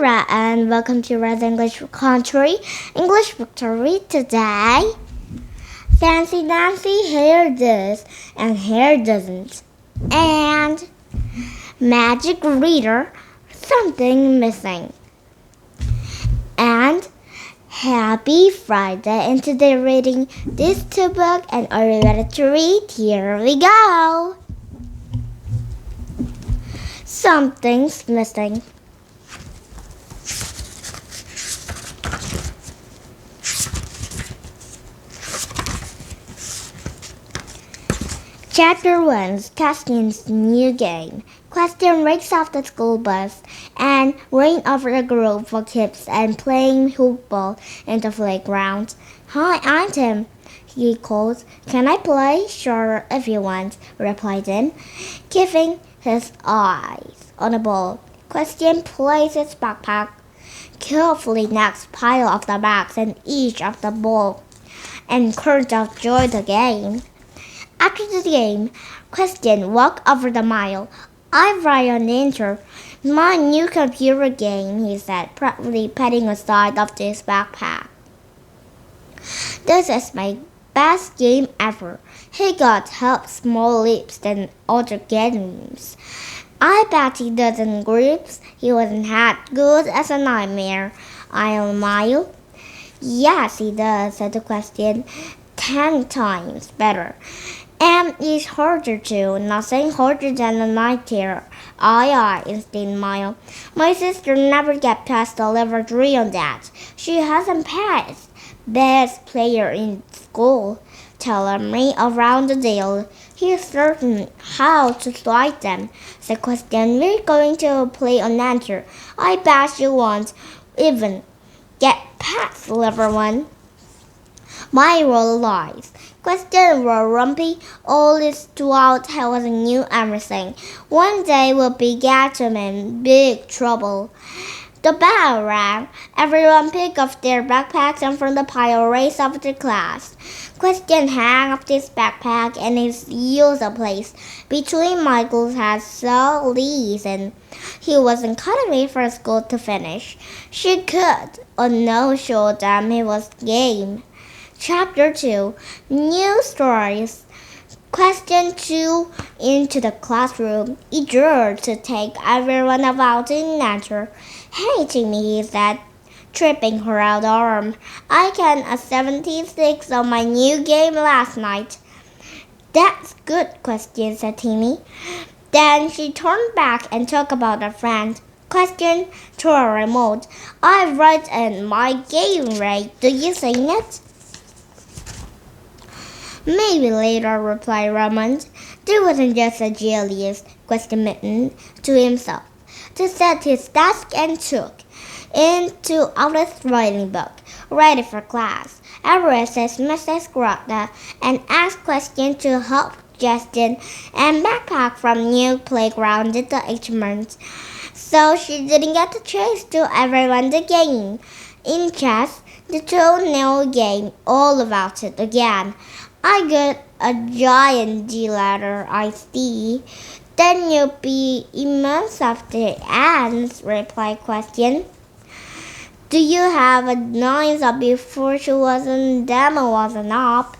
Ira and welcome to Red English Country English Victory today. Fancy Nancy hair does and hair doesn't. And Magic Reader something missing. And happy Friday and today reading these two books and are you ready to read? Here we go. Something's missing. Chapter 1 Castian's New Game. Castian rakes off the school bus and ran over the grove for kids and playing hoopball in the playground. Hi, I'm Tim, he called. Can I play? Sure, if you want, replied Tim, keeping his eyes on the ball. Castian placed his backpack carefully next pile of the bags and each of the ball and cried out joy the game. After the game, Castian walked over the mile. I'm Ryan Danger. My new computer game, he said, proudly patting the side of his backpack. This is my best game ever. He got help more leaps than other games. I bet he doesn't grips. He wasn't that good as a nightmare. I'll mile. Yes, he does, said the Castian. 10 times better. And it's harder too. Nothing harder than a night terror. Aye, insisted Mile. My sister never get past the level 3 on that. She hasn't passed. Best player in school. Telling me around the deal. He's certain how to slide them. The question we're going to play on answer. I bet you won't even get past level 1. My role lies. Questions were rumpy. All this throughout I wasn't new everything. One day we'll be getting in big trouble. The bell rang. Everyone picked up their backpacks and from the pile raced up to class. Question hung up his backpack and his usual place between Michael's head so and he wasn't cutting me for school to finish. She could or no show them he was game. Chapter 2 New Stories. Question 2 into the classroom, eager to take everyone about in nature. Hey, Timmy, he said, tripping her out arm. I can a 76 on my new game last night. That's good, Question, said Timmy. Then she turned back and talked about her friend. Question to a remote. I read in my game, Ray. Do you sing it? Maybe later, replied Raymond. There wasn't just a genius, questioned Mitten to himself. To set his desk and took into Alice's writing book, ready for class. Everest says Mrs. Grota and asked questions to help Justin and backpack from new playground did the achievements. So she didn't get to chase to everyone the game. In chess, the two new game all about it again. I got a giant G letter, I see. Then you'll be immense of the ants, replied Question. Do you have a nines up before she wasn't demo wasn't up?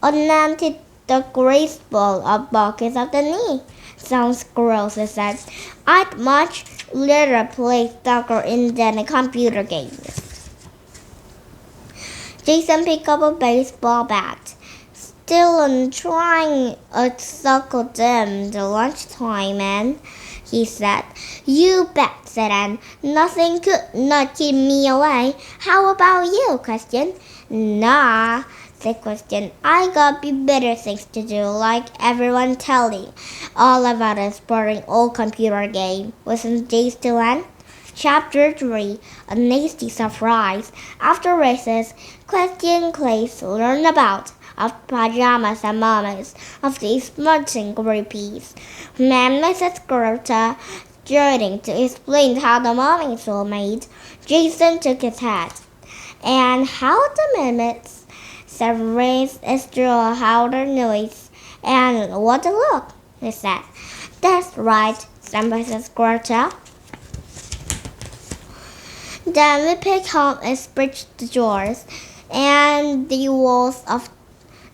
Unlimited the graceful of buckets of the knee. Sounds gross, he said. I'd much rather play soccer in than a computer game. Jason picked up a baseball bat. Still on trying to suckle them the lunchtime, man, he said. You bet, said Anne. Nothing could not keep me away. How about you, Question? Nah, said Question. I got better things to do, like everyone telling all about a boring old computer game. Wasn't Jay still Anne? Chapter 3 A Nasty Surprise. After races, Question Clays learned about of pajamas and mummies, of the smudging groupies. Mrs. Grota starting to explain how the mummies were made. Jason took his hat. And how the mimics raised a straw howler noise. And what a look, he said. That's right, said Mrs. Grota. Then we pick up and bridge the doors and the walls of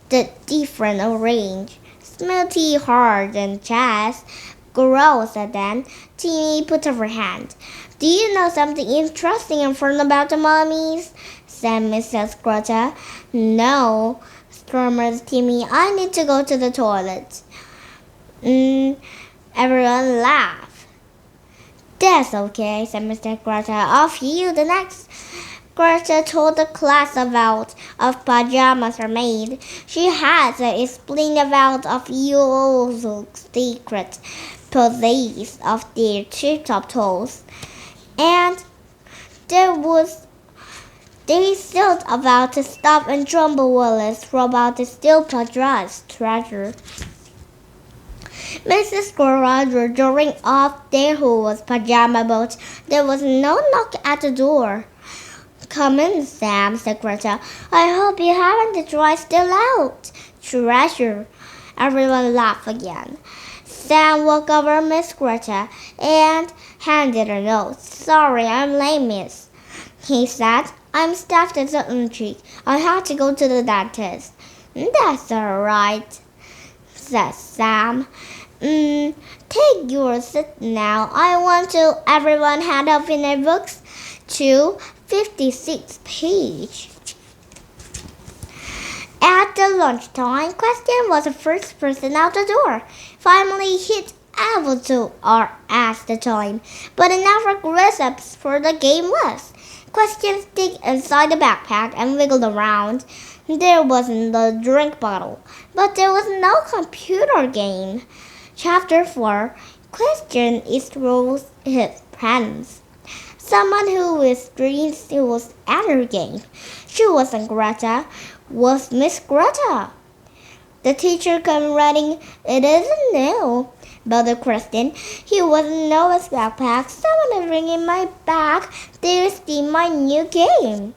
the different arrange. Smelty hard and jazz grows at them. Timmy put up her hand. Do you know something interesting and fun about the mummies? Said Mrs. Greta. No, stammered Timmy. I need to go to the toilet. Everyone laughed. That's okay, said Mr. Greta. Off you the next. Greta told the class about of pajamas are made. She had to explain about of usual secret police of their tip-top toes. And they thought about to stop and Jumbo Willis about the steel pajamas treasure. Mrs. Roger drawing off their was pajama boat. There was no knock at the door. Come in, Sam, said Greta. I hope you haven't the dry still out. Treasure. Everyone laughed again. Sam walked over Miss Greta and handed her note. Sorry, I'm late, miss. He said, I'm stuffed at the cheek. I had to go to the dentist. That's all right, said Sam. Take your seat now. I want to everyone hand up in their books to 56th page. At the lunchtime, Question was the first person out the door. Finally hit able to or ask the time, but it never grasps for the game was. Question stick inside the backpack and wiggled around. There wasn't the drink bottle, but there was no computer game. Chapter 4. Question is Rose his friends. Someone who is dreams was at her game. She wasn't Greta, was Miss Greta. The teacher came running. It isn't new. But the question, he wasn't Noah's backpack. Someone is bringing my bag. There's my new game.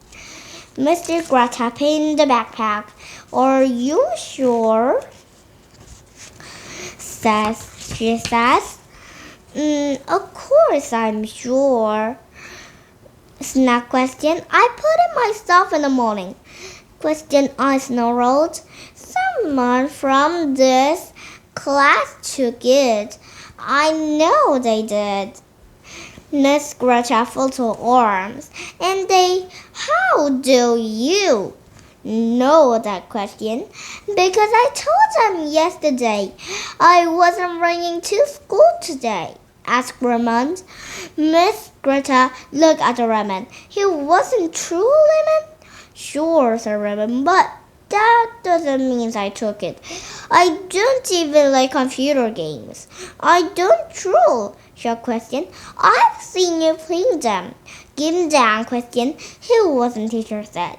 Mr. Greta pinned the backpack. Are you sure? She says. Of course I'm sure. Snack Question. I put it myself in the morning. Question I snarled. Someone from this class took it. I know they did. Miss Greta folded her arms. And how do you know that Question? Because I told them yesterday I wasn't bringing to school today, asked Raymond. Miss Greta looked at Raymond. He wasn't true, Raymond? Sure, said Raymond, but that doesn't mean I took it. I don't even like computer games. I don't true, short Question. I've seen you playing them. Give them down, Question. Who wasn't teacher said.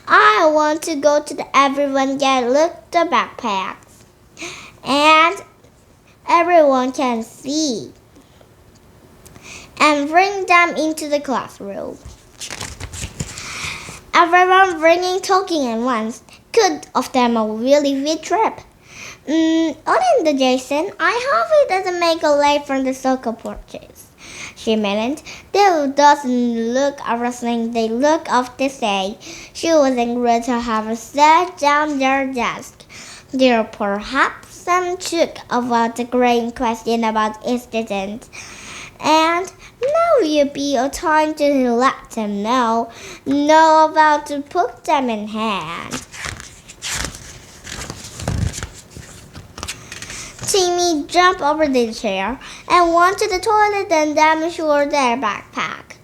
I want to go to everyone get look the backpacks. And everyone can see. And bring them into the classroom. Everyone bringing talking at once. Good of them a really big trip. Other Jason, I hope he doesn't make a late from the soccer purchase. She meant they doesn't look everything they look of to say. She wasn't going to have sat down their desk. There perhaps some talk about the great question about incidents. And now will be a time to let them know about to put them in hand. Timmy jumped over the chair and went to the toilet and damaged their backpack.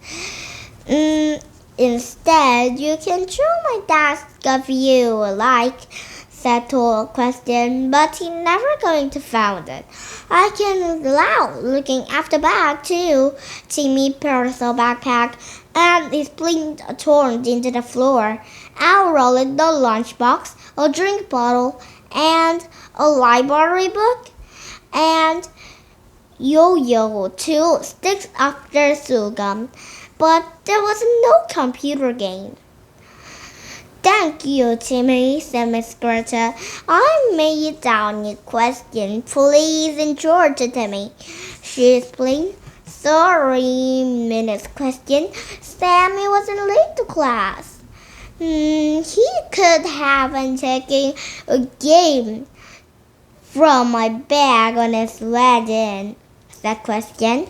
Instead, you can show my desk if you like, said the Question, but he's never going to find it. I can allow looking after bag too. Timmy parasol backpack and his plane turned into the floor. I'll roll it the lunchbox, a drink bottle, and a library book, and yo-yo 2 sticks after Sugum. But there was no computer game. Thank you, Timmy, said Miss Greta. I made down your question. Please enjoy it, Timmy. She explained. Sorry, Minutes question. Sammy wasn't late to class. He could have been taking a game from my bag on his way in. That question.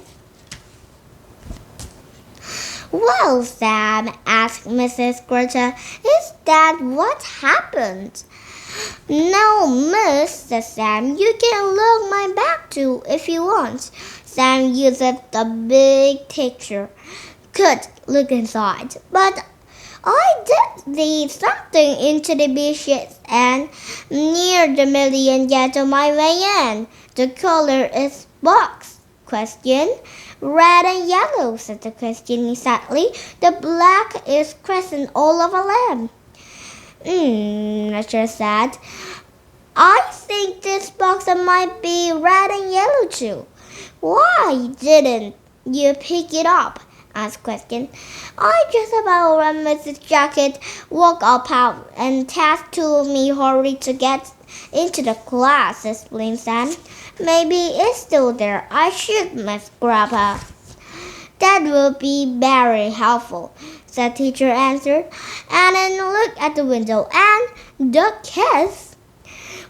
Well, Sam, asked Mrs. Greta, is that what happened? No, miss, said Sam. You can look my bag too if you want. Sam used the big picture. Could look inside, but I did see something into the bushes and near the million yet on my way in. The color is box. Question. Red and yellow, said the question sadly. The black is crescent all over them. Nature said. I think this box might be red and yellow too. Why didn't you pick it up? Asked Question. I just about ran Mrs. Jacket, woke up out, and tasked two of me hurry to get into the class, explained Sam. Maybe it's still there. I should must grab her. That will be very helpful, said teacher answered, and then looked at the window, and the kids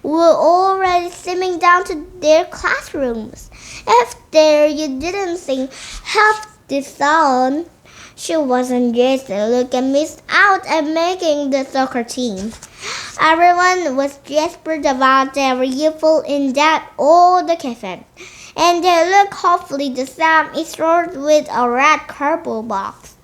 were already slimming down to their classrooms. If there you didn't sing half the song, she wasn't just looking missed out and making the soccer team. Everyone was desperate about their youthful in that old cafe, and they looked hopefully the same is stored with a red cardboard box.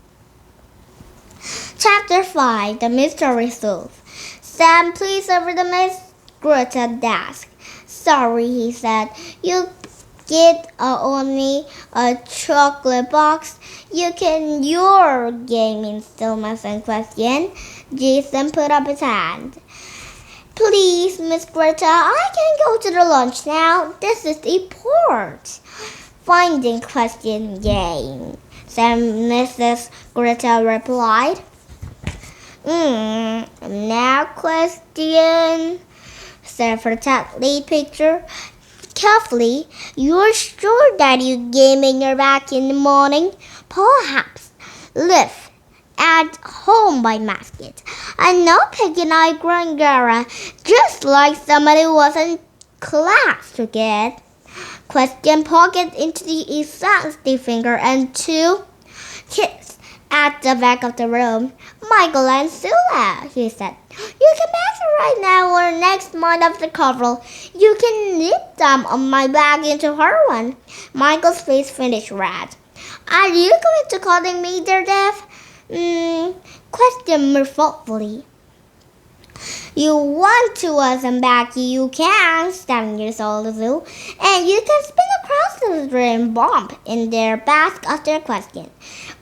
Chapter 5 The Mystery Solved. Sam, please over the Miss Greta desk. Sorry, he said. You get only a chocolate box. You can your gaming still mustn't question. Jason put up his hand. Please, Miss Greta, I can go to the lunch now. This is a port. Finding question game, said Mrs. Greta replied. Now question, said Fratelli picture. Carefully, you're sure that you game in your bag in the morning? Perhaps live at home by basket. I know Peggy and I Grangara, just like somebody was in class to get. Question pocket into the exact finger and two kids at the back of the room. Michael and Sula, he said. You can pass it right now or next month of the cover. You can nip them on my bag into her one. Michael's face finished red. Are you going to calling me there, Dev? Question more thoughtfully. You want to wasn't back, you can, 7 years old Zoo, and you can spin across the room bump in their basket after question.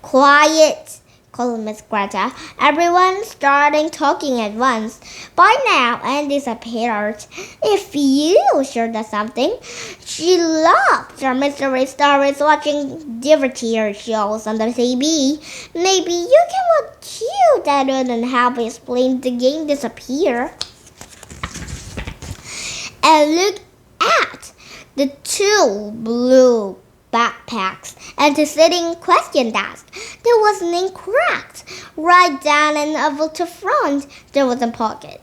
Quiet, called Miss Greta. Everyone starting talking at once. By now, and disappeared. If you sure that's something, she loved her mystery stories watching divertier shows on the TV. Maybe you can watch you that wouldn't help explain the game disappear. And look at the two blue backpacks and the sitting question desk. There was an name cracked. Right down and over to front, there was a pocket.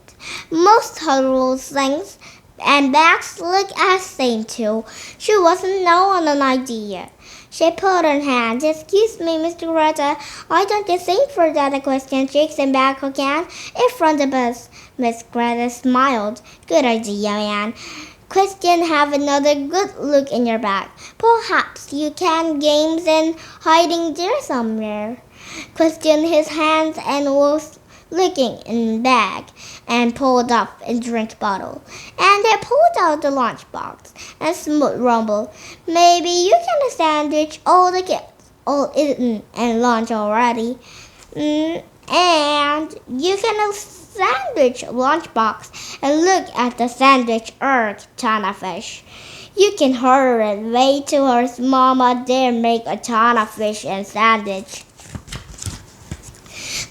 Most horrible things and bags looked the same too. She wasn't knowing an idea. She put her hand. Excuse me, Mr. Greta. I don't think for that question shakes and back again in front of us. Miss Greta smiled. Good idea, man. Question have another good look in your bag. Perhaps you can games in hiding there somewhere. Question his hands and was looking in bag and pulled up a drink bottle. And they pulled out the lunchbox and smooth rumble. Maybe you can sandwich all the kids all eaten and lunch already. And you can sandwich lunchbox and look at the sandwich ton of fish. You can hurry way to her mama there make a ton of fish and sandwich.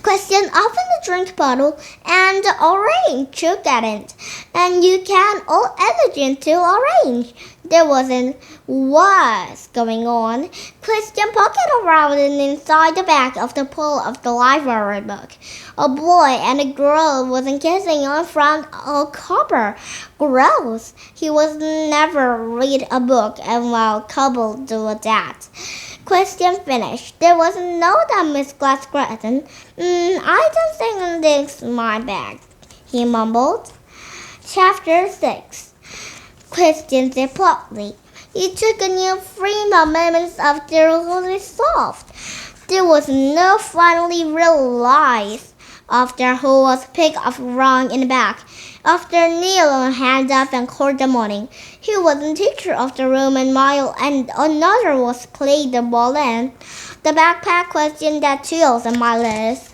Question open the drink bottle and the orange took at it. And you can all elegant to orange. There wasn't what's going on. Christian poked around inside the back of the pull of the library book. A boy and a girl wasn't kissing on front of cover. Gross. He was never read a book and while couple do that. Question finished. There was no that Miss Glass Gretton. I don't think this is my bag, he mumbled. Chapter 6. Question said promptly. It took a new 3 moments after it solved. There was no finally realized after who was picked up wrong in the back. After Neil hand up and called the morning, he was the teacher of the room and Mile and another was played the violin. The backpack question that chills on my list.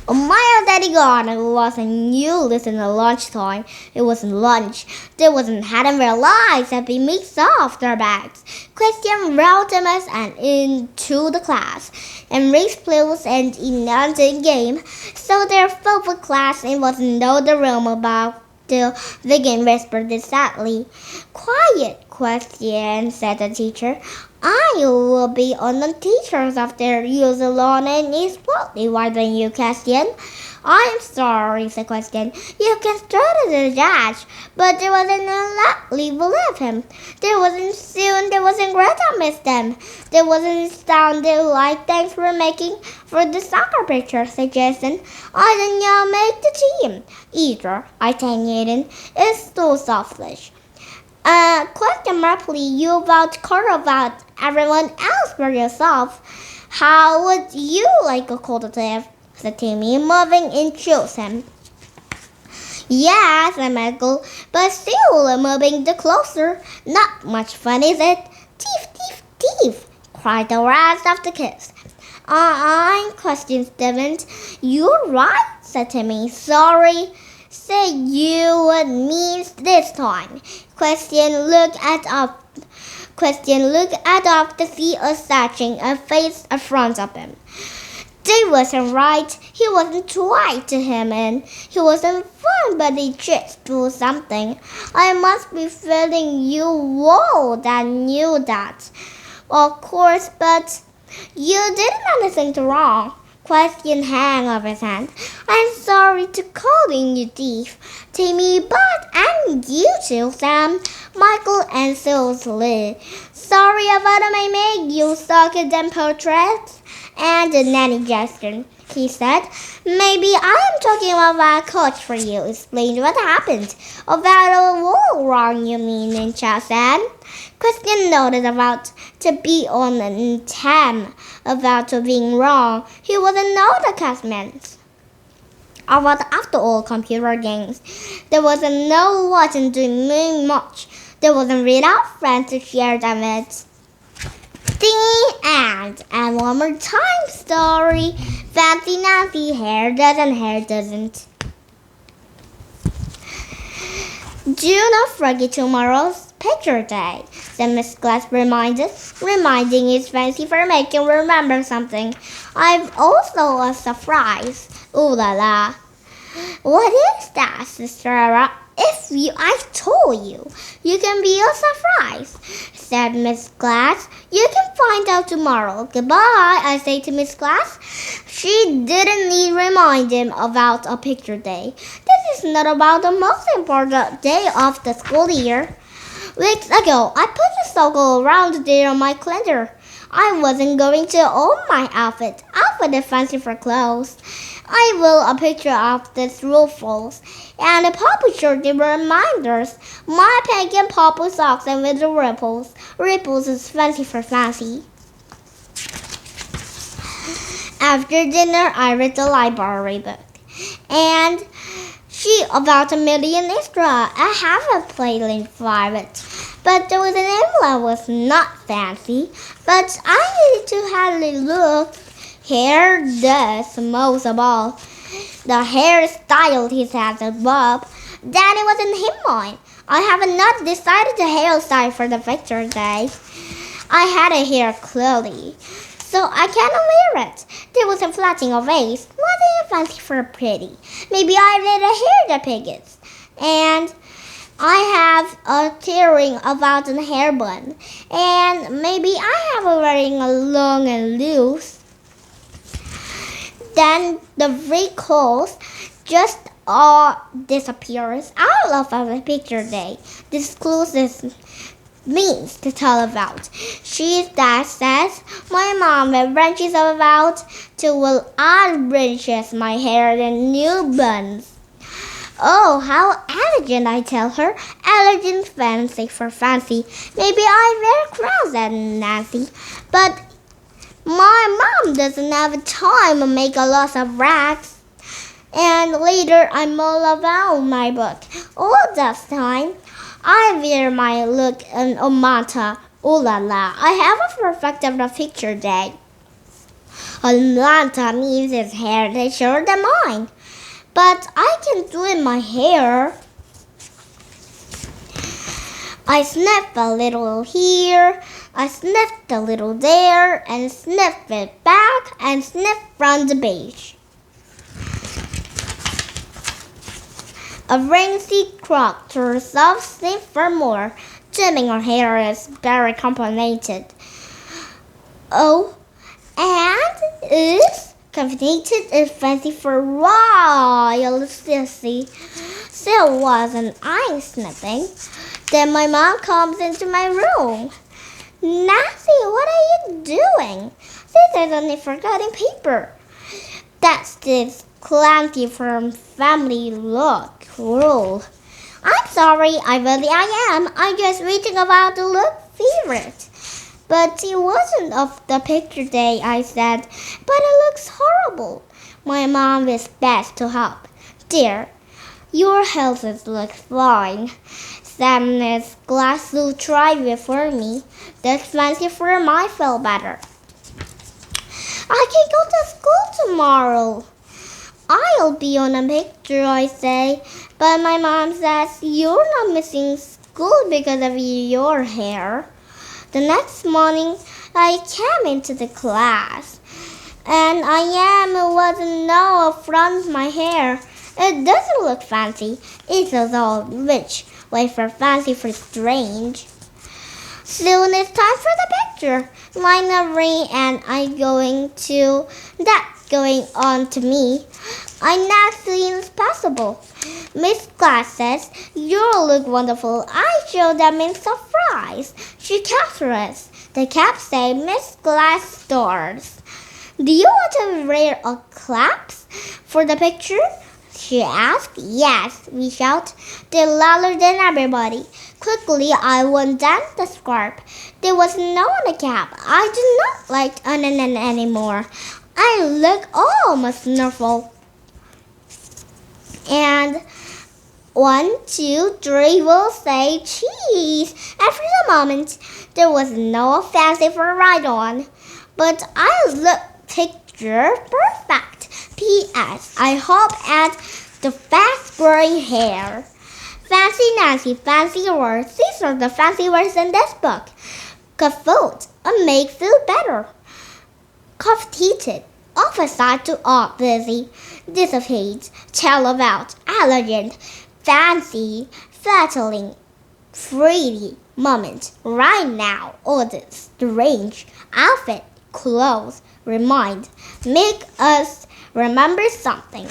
A mile daddy gone. It wasn't you listen at lunchtime. It wasn't lunch. They hadn't realized that we mixed off their bags. Christian routed us and into the class. And race players and in the game. So their favorite class and wasn't know the room about the vegan whispered sadly. Quiet, Question, said the teacher. I will be on the teachers after you alone and is partly why don't you, Question? I'm sorry, said Question. You can start the judge, but there wasn't likely believe him. There wasn't Greta missed them. There wasn't sounded like thanks for making for the soccer picture, said Jason. I didn't make the team. Either, I think Aiden. It's so selfish. Question markly, you about everyone else but yourself. How would you like a qualitative? Said Timmy, moving in chosen. Yes, said Michael, but still moving the closer. Not much fun, is it? Thief, thief, thief, cried the rest of the kids. Questioned Stevens. You're right, said Timmy. Sorry. Say you what means this time. Question looked at up to see a searching a face in front of him. They wasn't right. He wasn't right to him and he wasn't fun but he just do something. I must be feeling you all that knew that. Of course, but you didn't anything wrong. Question hang of his hand. I'm sorry to calling you thief, Timmy, but and you too, Sam. Michael answered Lee. Sorry about I make you suck at them portraits. And the nanny gestured. He said, maybe I am talking about a coach for you. Explain what happened. About a wall wrong, you mean, in Sam? Christian noted about to be on the 10 about to being wrong. He wasn't know the castments. About after all computer games. There wasn't wasn't doing much. There wasn't read out friends to share them with. The end. And one more time story. Fancy Nancy, hair doesn't. Do not forget tomorrow's picture day, said Miss Glass reminding his fancy for making remember something. I've also a surprise. Ooh la la. What is that, Sister Era? I told you, you can be a surprise, said Miss Glass. You can find out tomorrow. Goodbye, I say to Miss Glass. She didn't need remind him about a picture day. This is not about the most important day of the school year. Weeks ago, I put a circle around there on my calendar. I wasn't going to own my outfit. Outfit is fancy for clothes. I will a picture of the ruffles and the purple shirt the reminders. My pink and purple socks and with the ripples. Ripples is fancy for fancy. After dinner, I read the library book. And she about a million extra. I haven't played in private. But there was an envelope was not fancy. But I needed to hardly look. Hair does most of all. The hairstyle he has a bob. Then it wasn't him mine. I have not decided the hairstyle for the picture day. I had a hair clearly, so I cannot wear it. There was a flatting of face. Nothing fancy for pretty. Maybe I did a hair the piggets. And I have a theory about a hair bun, and maybe I have a wearing a long and loose. Then the wrinkles just all disappears. I love a picture day. This closes means to tell about. She's dad says my mom when she's about to will add branches my hair and new buns. Oh, how elegant, I tell her. Elegant, fancy for fancy. Maybe I wear crowns and Nancy. But my mom doesn't have time to make a lot of rags. And later I mull about my book. All that time, I wear my look in Omata. Ooh la la, I have a perfect of the picture day. Omata means his hair is shorter than mine. But I can do in my hair. I sniff a little here, I sniffed a little there, and sniff it back and sniff from the beach. A rainy crock to herself sniff for more. Trimming her hair is very complicated. Oh, and is complicated and fancy for a while, sissy. Still wasn't I sniffing. Then my mom comes into my room. Nancy, what are you doing? There's only forgotten paper. That's this Clancy from Family Look rule. I'm sorry, I am. I'm just reading about the look favorite. But it wasn't of the picture day, I said. But it looks horrible. My mom is best to help. Dear, your health looks fine. Sam is glad to try it for me. That's fancy for my feel better. I can go to school tomorrow. I'll be on a picture, I say. But my mom says you're not missing school because of your hair. The next morning, I came into the class, and wasn't no front my hair. It doesn't look fancy. It's all rich, like for fancy for strange. Soon it's time for the picture. Line of ring, and that's going on to me. I not seems possible. Miss Glass says, you look wonderful. I show them in surprise. She captures. The cap say, Miss Glass stars. Do you want to wear a claps for the picture? She asked. Yes, we shout. They're louder than everybody. Quickly, I went down the scarf. There was no one a cap. I do not like onion anymore. I look almost normal. And 1, 2, 3 will say cheese. After the moment, there was no fancy for a ride on. But I look picture perfect. P.S. I hope at the fast growing hair. Fancy Nancy, fancy words. These are the fancy words in this book. Kafut, make feel better. Cough-heated, opposite to all busy. Dissipate, tell about, elegant, fancy, flattering, pretty moment, right now, all this strange outfit, clothes, remind, make us remember something.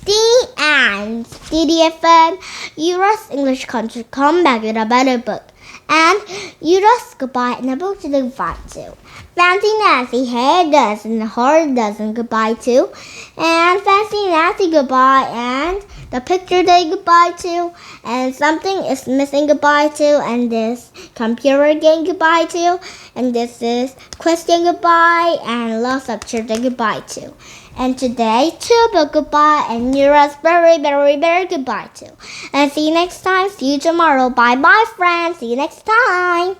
The end. DDFN, Eura's English Country, come back with a better book. And Eura's goodbye and a book to goodbye to. Fancy Nancy, hair doesn't, heart doesn't, goodbye to. And Fancy Nancy, goodbye. And the picture day, goodbye to. And something is missing, goodbye to. And this computer game, goodbye to. And this is question, goodbye. And lots of children, goodbye to. And today, Tuba goodbye, and Eura's very, very, very goodbye too. And see you next time. See you tomorrow. Bye bye, friends. See you next time.